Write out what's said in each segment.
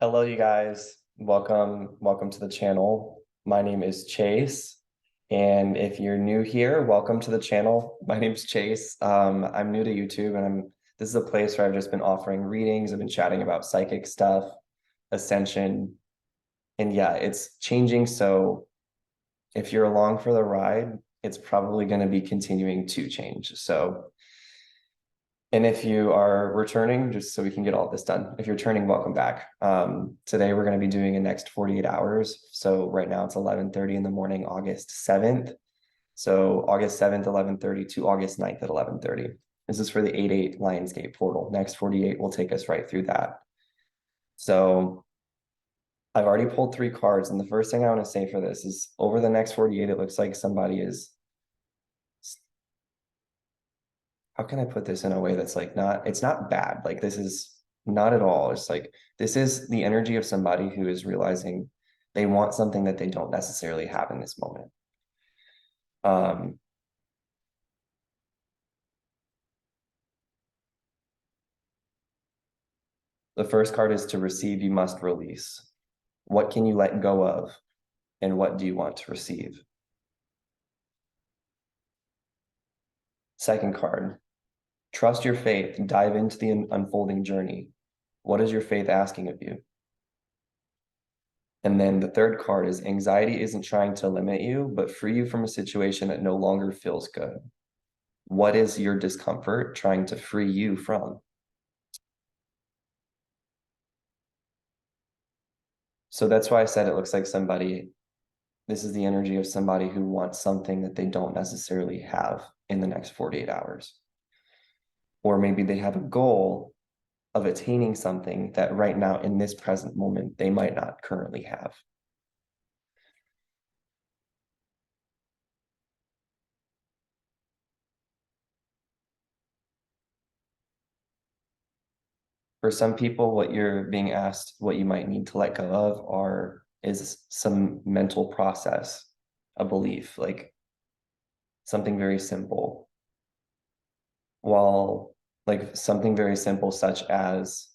Hello, you guys. Welcome to the channel. My name is Chase. And if you're new here, welcome to the channel. My name's Chase. I'm new to YouTube and this is a place where I've just been offering readings. I've been chatting about psychic stuff, ascension, and yeah, it's changing. So if you're along for the ride, it's probably going to be continuing to change. And if you are returning, just so we can get all this done, if you're returning, welcome back. Today we're going to be doing a next 48 hours. So right now it's 11:30 in the morning, August 7th. So August 7th, 11:30 to August 9th at 11:30. This is for the 8/8 Lionsgate portal. Next 48 will take us right through that. So I've already pulled 3 cards. And the first thing I want to say for this is over the next 48, it looks like somebody is, how can I put this in a way that's like it's not bad. Like this is not at all. It's like this is the energy of somebody who is realizing they want something that they don't necessarily have in this moment. The first card is to receive, you must release. What can you let go of? And what do you want to receive? Second card, trust your faith, dive into the unfolding journey. What is your faith asking of you? And then the third card is anxiety isn't trying to limit you, but free you from a situation that no longer feels good. What is your discomfort trying to free you from? So that's why I said it looks like this is the energy of somebody who wants something that they don't necessarily have in the next 48 hours. Or maybe they have a goal of attaining something that right now in this present moment, they might not currently have. For some people, what you're being asked, what you might need to let go of is some mental process, a belief, like something very simple. While like something very simple, such as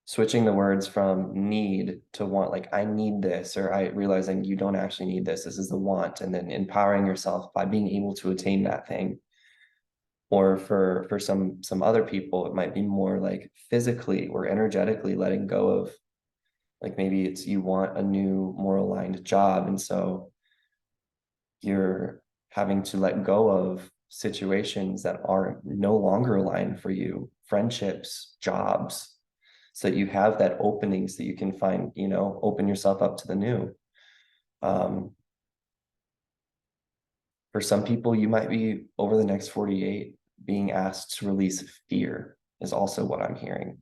switching the words from need to want, like I need this, or I realizing you don't actually need this. This is the want, and then empowering yourself by being able to attain that thing. Or for some other people, it might be more like physically or energetically letting go of, like maybe it's you want a new, more aligned job, and so you're having to let go of situations that are no longer aligned for you, friendships, jobs, so that you have that opening so you can find, open yourself up to the new. For some people, you might be over the next 48 being asked to release fear is also what I'm hearing.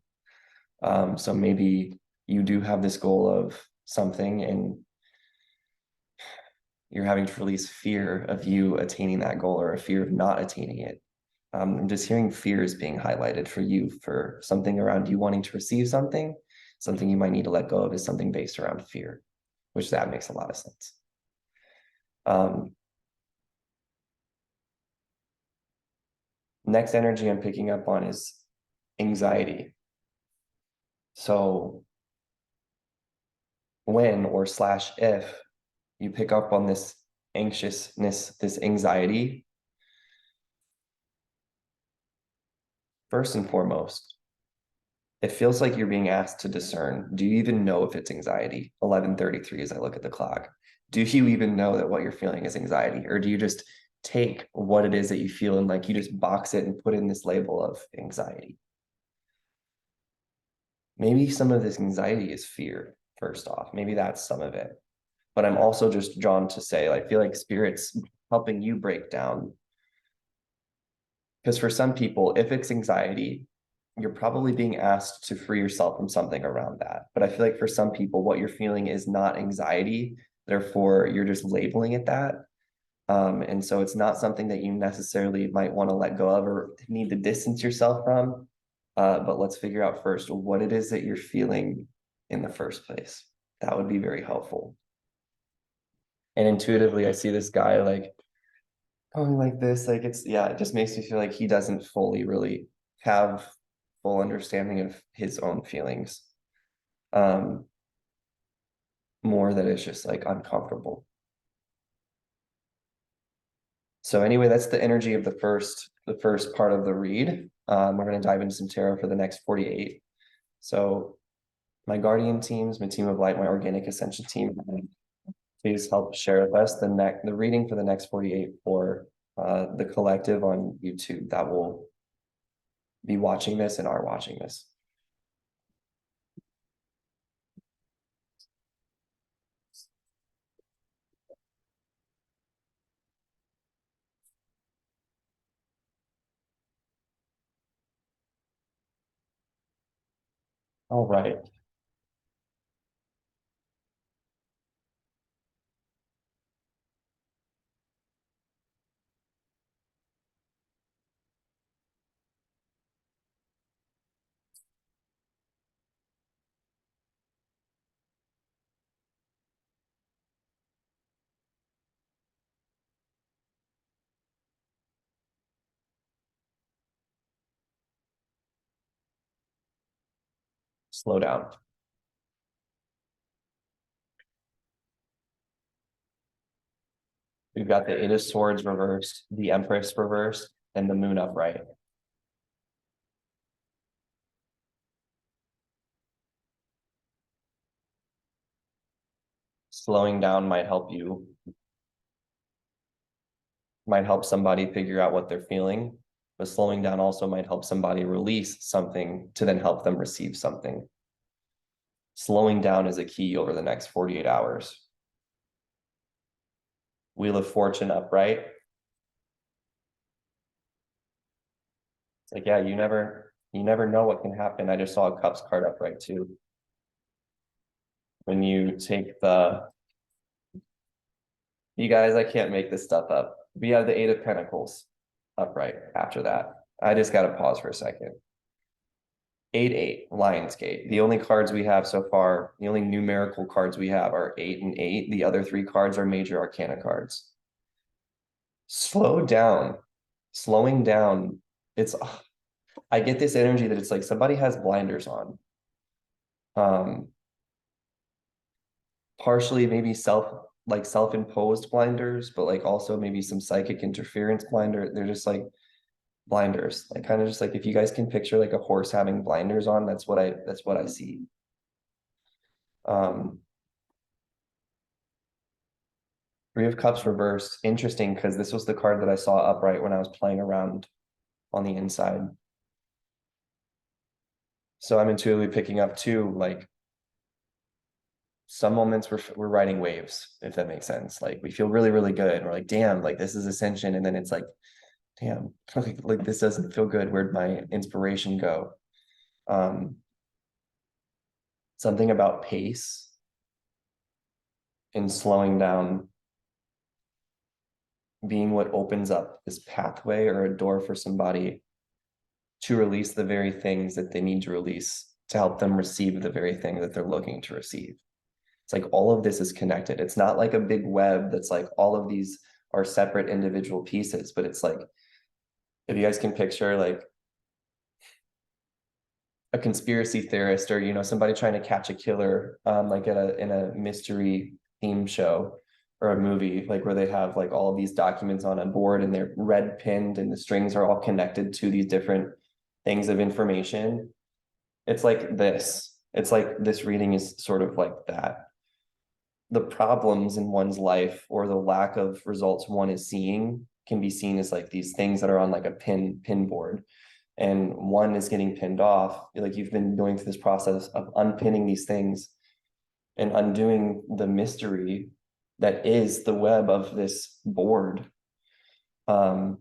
So maybe you do have this goal of something and you're having to release fear of you attaining that goal or a fear of not attaining it. I'm just hearing fears being highlighted for you for something around you wanting to receive something. Something you might need to let go of is something based around fear, which that makes a lot of sense. Next energy I'm picking up on is anxiety. So when or slash if you pick up on this anxiousness, this anxiety, first and foremost, it feels like you're being asked to discern. Do you even know if it's anxiety? 11:33 as I look at the clock. Do you even know that what you're feeling is anxiety? Or do you just take what it is that you feel and like you just box it and put in this label of anxiety? Maybe some of this anxiety is fear, first off. Maybe that's some of it. But I'm also just drawn to say, I feel like spirit's helping you break down. Because for some people, if it's anxiety, you're probably being asked to free yourself from something around that. But I feel like for some people, what you're feeling is not anxiety. Therefore, you're just labeling it that. And so it's not something that you necessarily might want to let go of or need to distance yourself from. But let's figure out first what it is that you're feeling in the first place. That would be very helpful. And intuitively, I see this guy like going like this, like it just makes me feel like he doesn't fully really have full understanding of his own feelings. More that it's just like uncomfortable. So anyway, that's the energy of the first part of the read. We're going to dive into some tarot for the next 48. So my guardian teams, my team of light, my organic ascension team, please help share with us the reading for the next 48 for the collective on YouTube that will be watching this and are watching this. All right. Slow down. We've got the Eight of Swords reversed, the Empress reversed, and the Moon upright. Slowing down might help somebody figure out what they're feeling, but slowing down also might help somebody release something to then help them receive something. Slowing down is a key over the next 48 hours. Wheel of Fortune upright. It's like, yeah, you never know what can happen. I just saw a Cups card upright too. When you take you guys, I can't make this stuff up. We have the Eight of Pentacles upright after that. I just got to pause for a second. 8-8, Lionsgate. The only cards we have so far, the only numerical cards we have are 8 and 8. The other 3 cards are major arcana cards. Slow down. Slowing down. I get this energy that it's like somebody has blinders on. Partially maybe self-imposed blinders, but like also maybe some psychic interference blinder. They're just like blinders, like kind of just like if you guys can picture like a horse having blinders on, that's what I see. Three of Cups reversed. Interesting, because this was the card that I saw upright when I was playing around on the inside. So I'm intuitively picking up too, like some moments we're riding waves, if that makes sense. Like we feel really, really good. We're like, damn, like this is ascension. And then it's like, damn, like this doesn't feel good. Where'd my inspiration go? Something about pace and slowing down being what opens up this pathway or a door for somebody to release the very things that they need to release to help them receive the very thing that they're looking to receive. It's like all of this is connected. It's not like a big web that's like all of these are separate individual pieces, but it's like, if you guys can picture like a conspiracy theorist or, somebody trying to catch a killer, like in a mystery theme show or a movie, like where they have like all of these documents on a board and they're red pinned and the strings are all connected to these different things of information. It's like this. It's like this reading is sort of like that. The problems in one's life or the lack of results one is seeing can be seen as like these things that are on like a pin board, and one is getting pinned off. Like you've been going through this process of unpinning these things and undoing the mystery that is the web of this board. So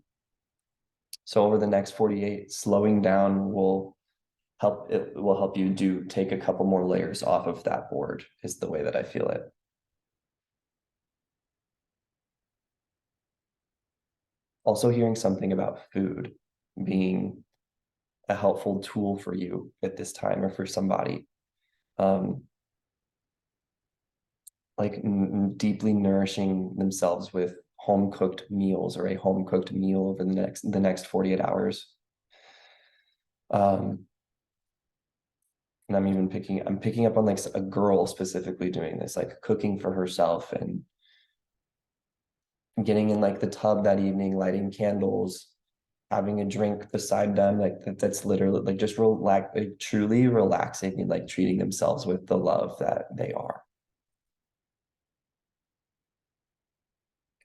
over the next 48, slowing down will help you take a couple more layers off of that board, is the way that I feel it. Also hearing something about food being a helpful tool for you at this time or for somebody. Like deeply nourishing themselves with home cooked meals or a home cooked meal over the next 48 hours. And I'm picking up on like a girl specifically doing this, like cooking for herself and getting in like the tub that evening, lighting candles, having a drink beside them, like that's literally like just relax, like truly relaxing and like treating themselves with the love that they are.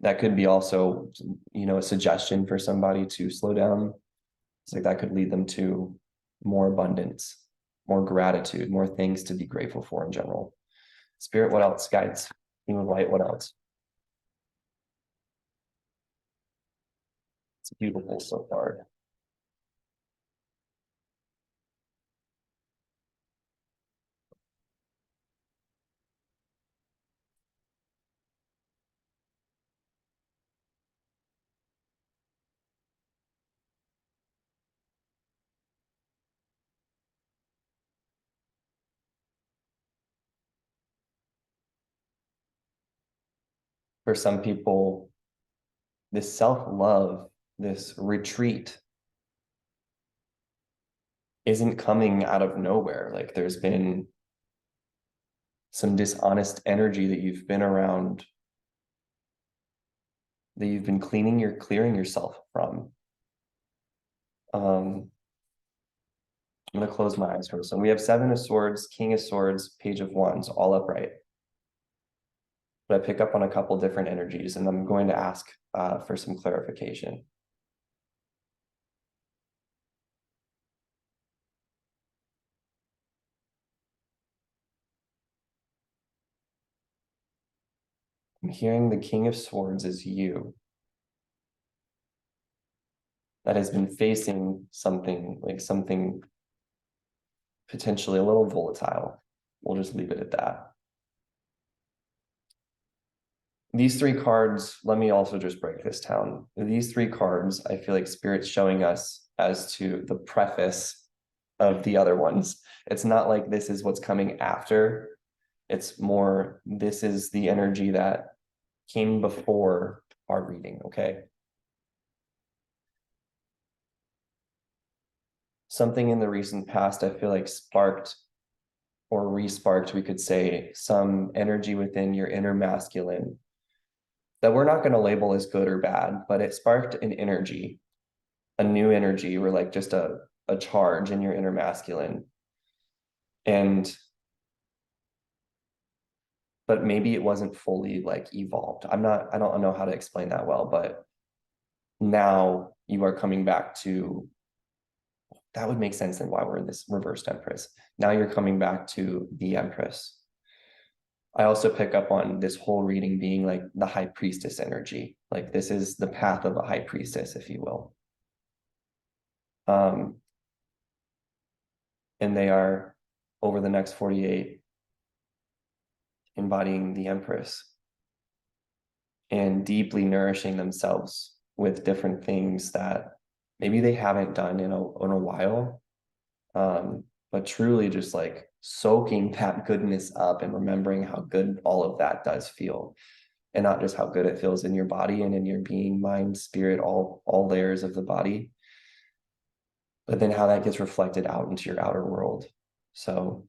That could be also, a suggestion for somebody to slow down. It's like that could lead them to more abundance, more gratitude, more things to be grateful for in general. Spirit, what else? Guides, team of light, what else? It's beautiful so far. For some people, this self-love, this retreat isn't coming out of nowhere. Like there's been some dishonest energy that you've been around, that you've been clearing yourself from. I'm going to close my eyes for this one. We have Seven of Swords, King of Swords, Page of Wands, all upright. But I pick up on a couple different energies, and I'm going to ask for some clarification. I'm hearing the King of Swords is you, that has been facing something, like something potentially a little volatile. We'll just leave it at that. These three cards, let me also just break this down. These three cards, I feel like Spirit's showing us as to the preface of the other ones. It's not like this is what's coming after. It's more, this is the energy that came before our reading, okay? Something in the recent past, I feel like sparked or re-sparked, we could say, some energy within your inner masculine that we're not going to label as good or bad, but it sparked an energy, a new energy, or like just a charge in your inner masculine. And but maybe it wasn't fully like evolved. I don't know how to explain that well, but now you are coming back to, that would make sense then why we're in this reversed empress. Now you're coming back to the empress. I also pick up on this whole reading being like the high priestess energy. Like this is the path of a high priestess, if you will. And they are over the next 48 embodying the empress and deeply nourishing themselves with different things that maybe they haven't done in a while. But truly just like soaking that goodness up and remembering how good all of that does feel, and not just how good it feels in your body and in your being, mind, spirit, all layers of the body, but then how that gets reflected out into your outer world. So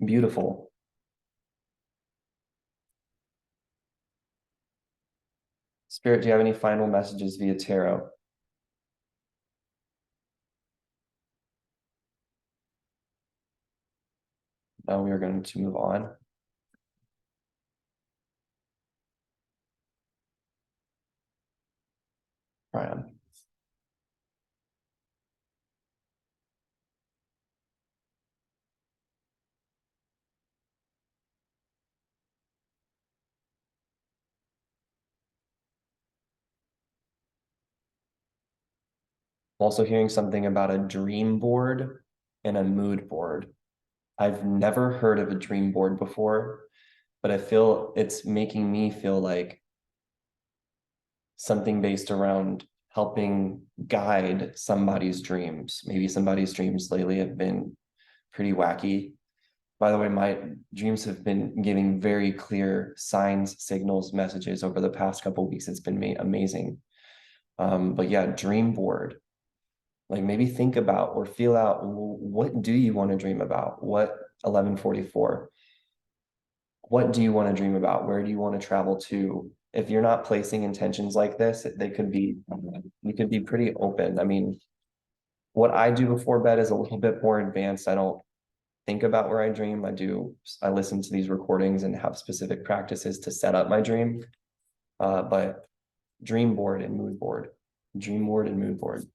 beautiful. Spirit, do you have any final messages via tarot? No, we are going to move on. Right. Also hearing something about a dream board and a mood board. I've never heard of a dream board before, but I feel it's making me feel like something based around helping guide somebody's dreams. Maybe somebody's dreams lately have been pretty wacky. By the way, my dreams have been giving very clear signs, signals, messages over the past couple of weeks. It's been amazing. But yeah, dream board. Like maybe think about or feel out, what do you want to dream about? What 1144? What do you want to dream about? Where do you want to travel to? If you're not placing intentions like this, they could be, you could be pretty open. I mean, what I do before bed is a little bit more advanced. I don't think about where I dream. I listen to these recordings and have specific practices to set up my dream. But dream board and mood board, dream board and mood board.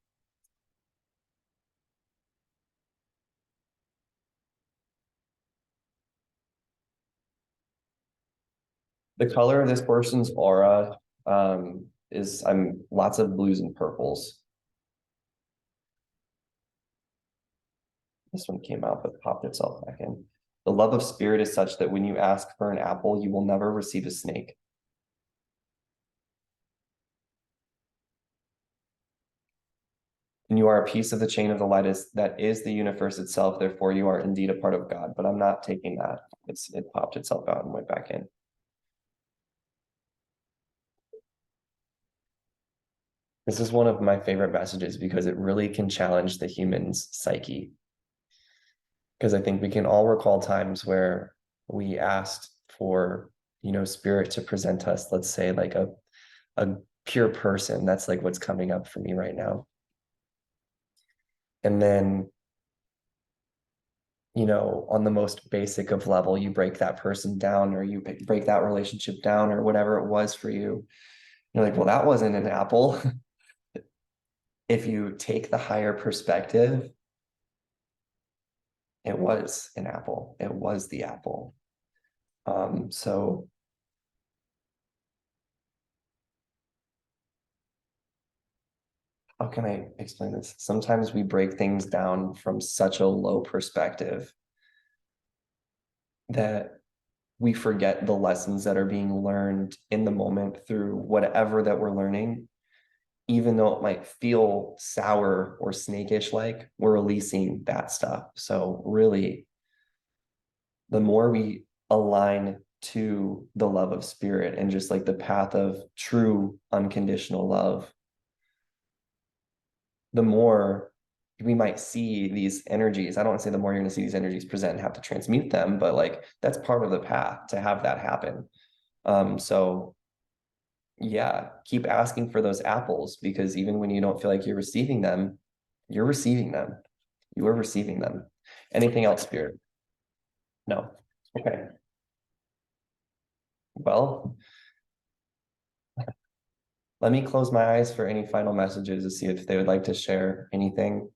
The color of this person's aura is I'm lots of blues and purples. This one came out but popped itself back in. The love of spirit is such that when you ask for an apple, you will never receive a snake. And you are a piece of the chain of the light that is the universe itself. Therefore, you are indeed a part of God. But I'm not taking that. It popped itself out and went back in. This is one of my favorite messages because it really can challenge the human's psyche. Because I think we can all recall times where we asked for, spirit to present us, let's say, like a pure person. That's like what's coming up for me right now. And then, on the most basic of level, you break that person down or you break that relationship down or whatever it was for you. You're like, well, that wasn't an apple. If you take the higher perspective, it was an apple. It was the apple. So how can I explain this? Sometimes we break things down from such a low perspective that we forget the lessons that are being learned in the moment through whatever that we're learning. Even though it might feel sour or snakish, like we're releasing that stuff. So really, the more we align to the love of spirit and just like the path of true unconditional love, the more we might see these energies. I don't want to say the more you're going to see these energies present and have to transmute them, but like that's part of the path to have that happen. So yeah, keep asking for those apples because even when you don't feel like you're receiving them, you're receiving them. You are receiving them. Anything else, Spirit? No. Okay. Well, let me close my eyes for any final messages to see if they would like to share anything.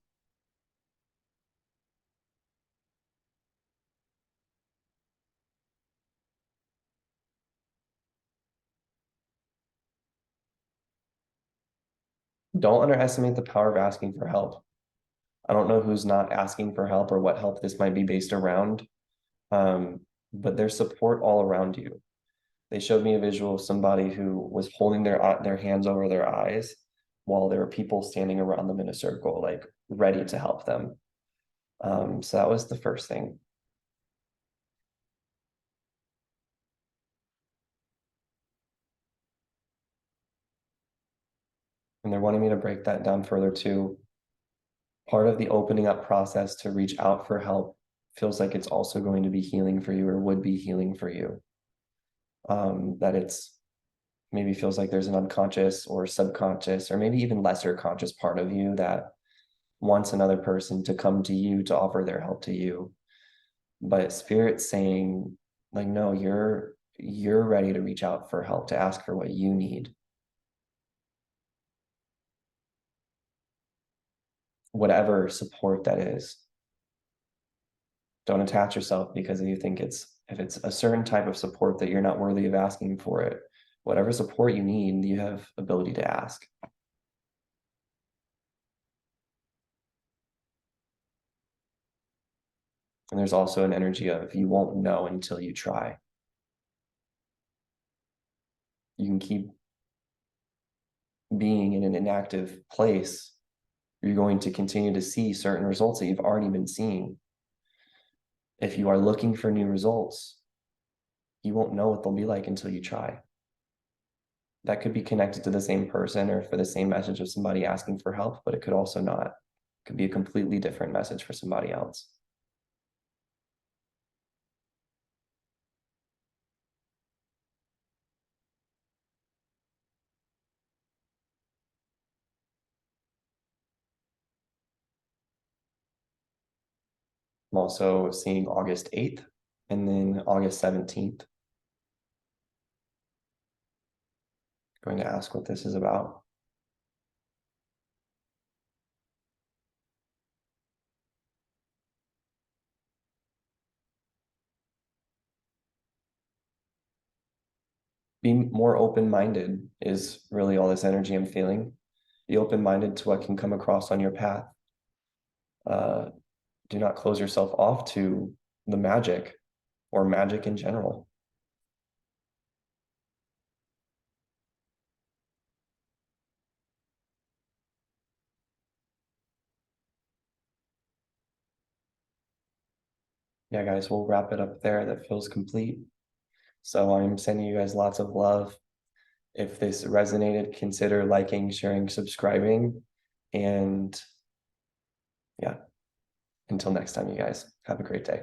Don't underestimate the power of asking for help. I don't know who's not asking for help or what help this might be based around, but there's support all around you. They showed me a visual of somebody who was holding their hands over their eyes while there were people standing around them in a circle, like ready to help them. So that was the first thing. And they're wanting me to break that down further too. Part of the opening up process to reach out for help feels like it's also going to be healing for you or would be healing for you. That it's maybe feels like there's an unconscious or subconscious or maybe even lesser conscious part of you that wants another person to come to you to offer their help to you. But spirit's saying, like, no, you're ready to reach out for help, to ask for what you need. Whatever support that is. Don't attach yourself because you think if it's a certain type of support that you're not worthy of asking for it. Whatever support you need, you have ability to ask. And there's also an energy of you won't know until you try. You can keep being in an inactive place. You're going to continue to see certain results that you've already been seeing. If you are looking for new results, you won't know what they'll be like until you try. That could be connected to the same person or for the same message of somebody asking for help, but it could also not. Could be a completely different message for somebody else. I'm also seeing August 8th and then August 17th. Going to ask what this is about. Be more open-minded is really all this energy I'm feeling. Be open-minded to what can come across on your path. Do not close yourself off to the magic or magic in general. Yeah, guys, we'll wrap it up there. That feels complete. So I'm sending you guys lots of love. If this resonated, consider liking, sharing, subscribing. And yeah, until next time, you guys, have a great day.